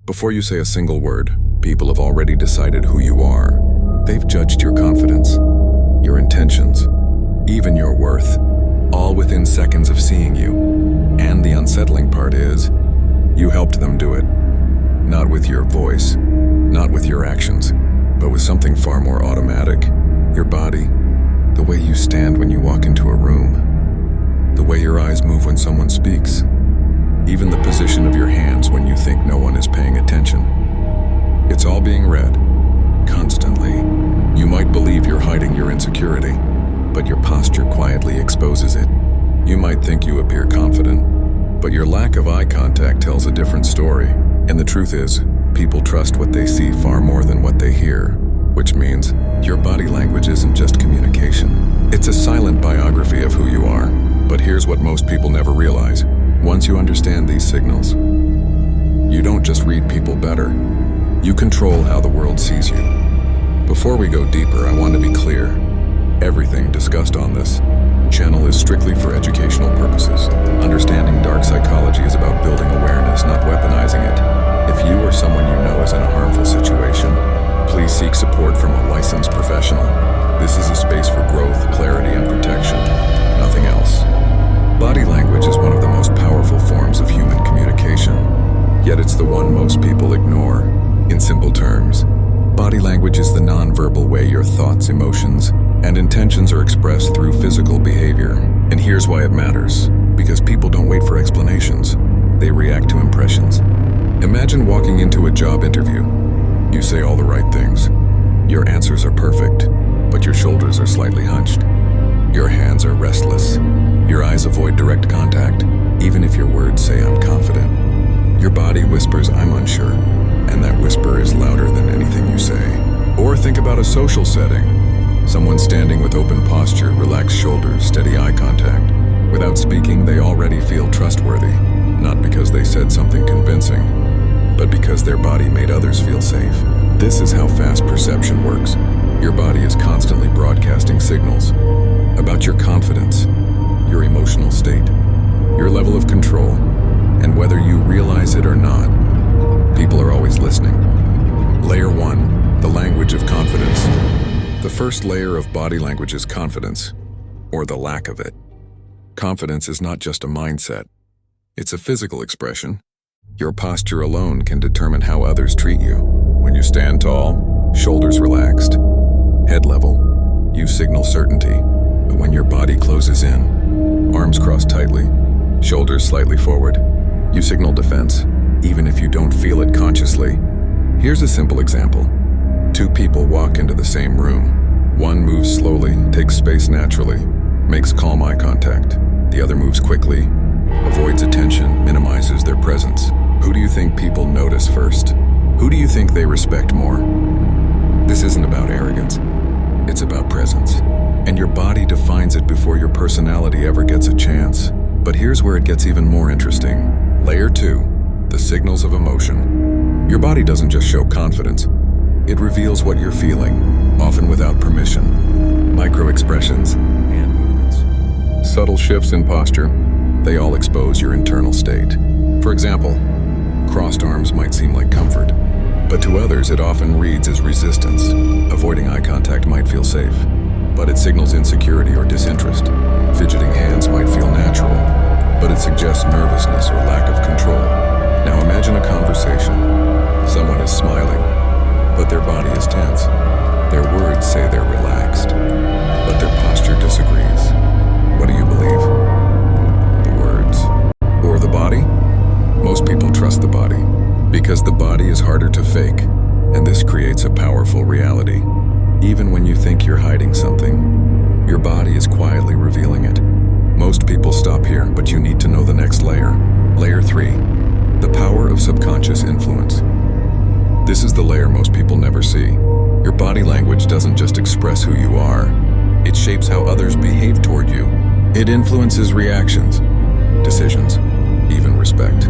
Before you say a single word, people have already decided who you are. They've judged your confidence, your intentions, even your worth, all within seconds of seeing you. And the unsettling part is, you helped them do it. Not with your voice, not with your actions, but with something far more automatic. Your body, the way you stand when you walk into a room, the way your eyes move when someone speaks, even the position of your hands when you think no one is paying attention. It's all being read, constantly. You might believe you're hiding your insecurity, but your posture quietly exposes it. You might think you appear confident, but your lack of eye contact tells a different story. And the truth is, people trust what they see far more than what they hear, which means your body language isn't just communication. It's a silent biography of who you are. But here's what most people never realize. Once you understand these signals, you don't just read people better, you control how the world sees you. Before we go deeper, I want to be clear. Everything discussed on this channel is strictly for educational purposes. Understanding dark psychology is about building awareness, not weaponizing it. If you or someone you know is in a harmful situation, please seek support from a licensed professional. This is a space for growth, clarity, and protection, nothing else. Body language is one of the most powerful forms of human communication, yet it's the one most people ignore. In simple terms, body language is the non-verbal way your thoughts, emotions, and intentions are expressed through physical behavior. And here's why it matters. Because people don't wait for explanations. They react to impressions. Imagine walking into a job interview. You say all the right things. Your answers are perfect, but your shoulders are slightly hunched. Your hands are restless. Your eyes avoid direct contact, even if your words say I'm confident. Your body whispers I'm unsure, and that whisper is louder than anything you say. Or think about a social setting. Someone standing with open posture, relaxed shoulders, steady eye contact. Without speaking, they already feel trustworthy, not because they said something convincing, but because their body made others feel safe. This is how fast perception works. Your body is constantly broadcasting signals about your confidence, your emotional state, your level of control, and whether you realize it or not, people are always listening. Layer 1, the language of confidence. The first layer of body language is confidence, or the lack of it. Confidence is not just a mindset. It's a physical expression. Your posture alone can determine how others treat you. When you stand tall, shoulders relaxed, head level, you signal certainty. But when your body closes in, arms crossed tightly, shoulders slightly forward, you signal defense, even if you don't feel it consciously. Here's a simple example. Two people walk into the same room. One moves slowly, takes space naturally, makes calm eye contact. The other moves quickly, avoids attention, minimizes their presence. Who do you think people notice first? Who do you think they respect more? This isn't about arrogance. It's about presence. And your body defines it before your personality ever gets a chance. But here's where it gets even more interesting. Layer 2, the signals of emotion. Your body doesn't just show confidence. It reveals what you're feeling, often without permission. Micro-expressions, hand movements, subtle shifts in posture, they all expose your internal state. For example, crossed arms might seem like comfort, but to others it often reads as resistance. Avoiding eye contact might feel safe, but it signals insecurity or disinterest. Fidgeting hands might feel natural, but it suggests nervousness or lack of control. Now imagine a conversation. Someone is smiling, but their body is tense. Their words say they're relaxed, but their posture disagrees. What do you believe? The words or the body? Most people trust the body because the body is harder to fake, and this creates a powerful reality. Even when you think you're hiding something, your body is quietly revealing it. Most people stop here, but you need to know the next layer. Layer 3, the power of subconscious influence. This is the layer most people never see. Your body language doesn't just express who you are, it shapes how others behave toward you. It influences reactions, decisions, even respect.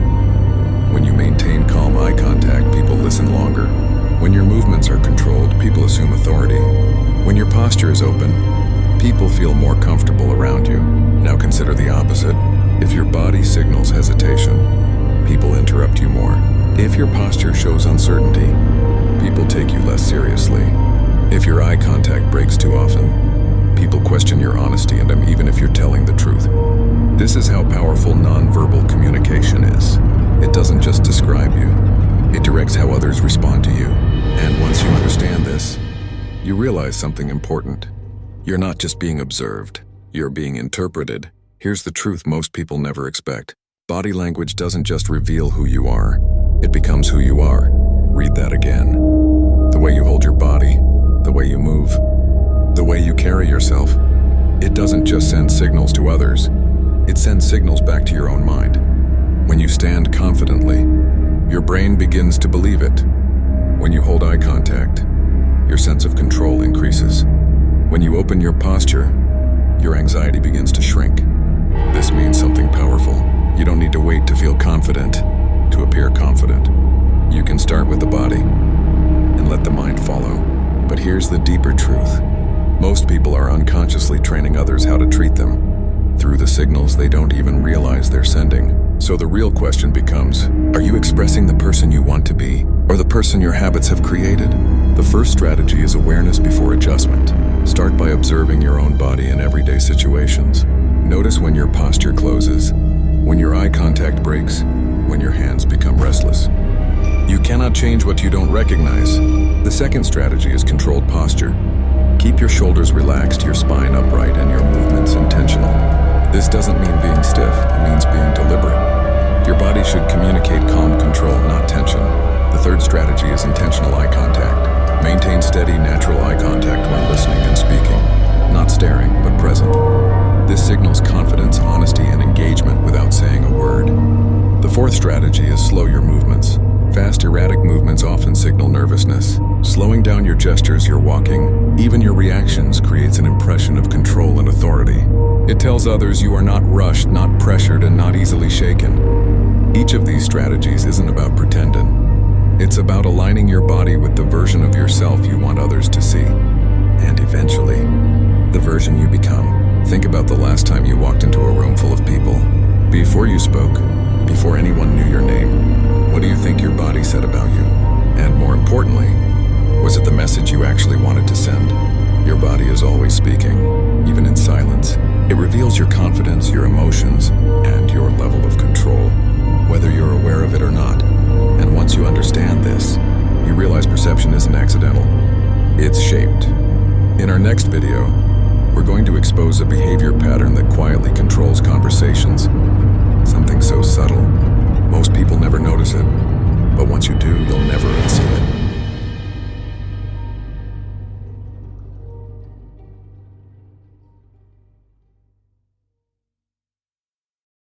When you maintain calm eye contact, people listen longer. When your movements are controlled, people assume authority. When your posture is open, people feel more comfortable around you. Now consider the opposite. If your body signals hesitation, people interrupt you more. If your posture shows uncertainty, people take you less seriously. If your eye contact breaks too often, people question your honesty and even if you're telling the truth. This is how powerful nonverbal communication is. It doesn't just describe you, it directs how others respond to you. And once you understand this, you realize something important. You're not just being observed, you're being interpreted. Here's the truth most people never expect. Body language doesn't just reveal who you are, it becomes who you are. Read that again. The way you hold your body, the way you move, the way you carry yourself. It doesn't just send signals to others, it sends signals back to your own mind. When you stand confidently, your brain begins to believe it. When you hold eye contact, your sense of control increases. When you open your posture, your anxiety begins to shrink. This means something powerful. You don't need to wait to feel confident to appear confident. You can start with the body and let the mind follow. But here's the deeper truth. Most people are unconsciously training others how to treat them through the signals they don't even realize they're sending. So the real question becomes, are you expressing the person you want to be or the person your habits have created? The first strategy is awareness before adjustment. Start by observing your own body in everyday situations. Notice when your posture closes, when your eye contact breaks, when your hands become restless. You cannot change what you don't recognize. The second strategy is controlled posture. Keep your shoulders relaxed, your spine upright, and your movements intentional. This doesn't mean being stiff, it means being deliberate. Your body should communicate calm control, not tension. The third strategy is intentional eye contact. Maintain steady, natural eye contact when listening and speaking, not staring, but present. This signals confidence, honesty, and engagement without saying a word. The fourth strategy is slow your movements. Fast, erratic movements often signal nervousness. Slowing down your gestures, your walking, even your reactions creates an impression of control and authority. It tells others you are not rushed, not pressured, and not easily shaken. Each of these strategies isn't about pretending. It's about aligning your body with the version of yourself you want others to see. And eventually, the version you become. Think about the last time you walked into a room full of people. Before you spoke, before anyone knew your name, what do you think your body said about you? And more importantly, was it the message you actually wanted to send? Your body is always speaking, even in silence. It reveals your confidence, your emotions, and your level of control, whether you're aware of it or not. And once you understand this, you realize perception isn't accidental. It's shaped. In our next video, we're going to expose a behavior pattern that quietly controls conversations. Something so subtle, most people never notice it. But once you do, you'll